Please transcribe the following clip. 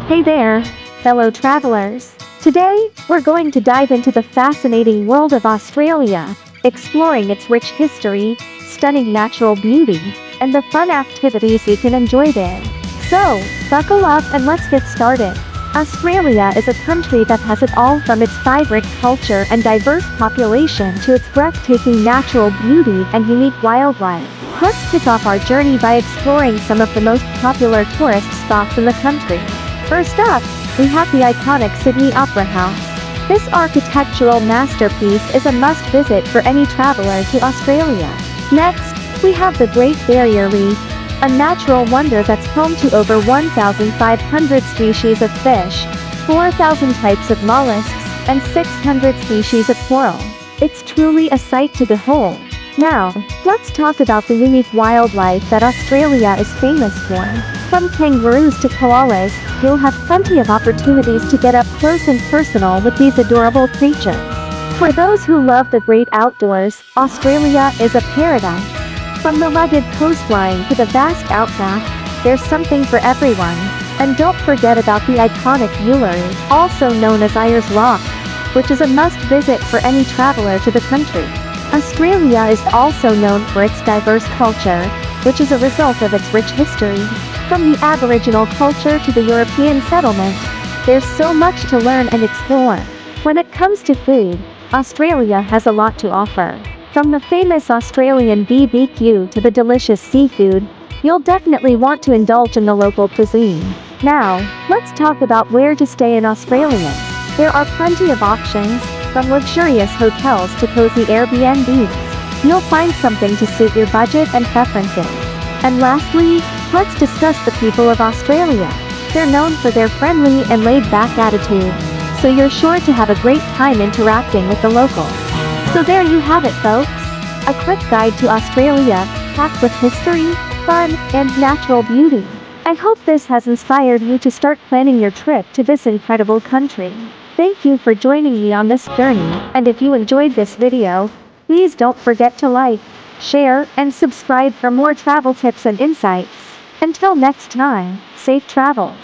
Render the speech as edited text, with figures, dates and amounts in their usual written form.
Hey there, fellow travelers. Today, we're going to dive into the fascinating world of Australia, exploring its rich history, stunning natural beauty, and the fun activities you can enjoy there. So, buckle up and let's get started. Australia is a country that has it all from its vibrant culture and diverse population to its breathtaking natural beauty and unique wildlife. Let's kick off our journey by exploring some of the most popular tourist spots in the country. First up, we have the iconic Sydney Opera House. This architectural masterpiece is a must-visit for any traveler to Australia. Next, we have the Great Barrier Reef, a natural wonder that's home to over 1,500 species of fish, 4,000 types of mollusks, and 600 species of coral. It's truly a sight to behold. Now, let's talk about the unique wildlife that Australia is famous for. From kangaroos to koalas, you'll have plenty of opportunities to get up close and personal with these adorable creatures. For those who love the great outdoors, Australia is a paradise. From the rugged coastline to the vast outback, there's something for everyone. And don't forget about the iconic Uluru, also known as Ayers Rock, which is a must-visit for any traveler to the country. Australia is also known for its diverse culture, which is a result of its rich history. From the Aboriginal culture to the European settlement, there's so much to learn and explore. When it comes to food, Australia has a lot to offer. From the famous Australian BBQ to the delicious seafood, you'll definitely want to indulge in the local cuisine. Now, let's talk about where to stay in Australia. There are plenty of options, from luxurious hotels to cozy Airbnbs. You'll find something to suit your budget and preferences. And lastly, let's discuss the people of Australia. They're known for their friendly and laid-back attitude, so you're sure to have a great time interacting with the locals. So there you have it, folks. A quick guide to Australia, packed with history, fun, and natural beauty. I hope this has inspired you to start planning your trip to this incredible country. Thank you for joining me on this journey, and if you enjoyed this video, please don't forget to like, share, and subscribe for more travel tips and insights. Until next time, safe travels.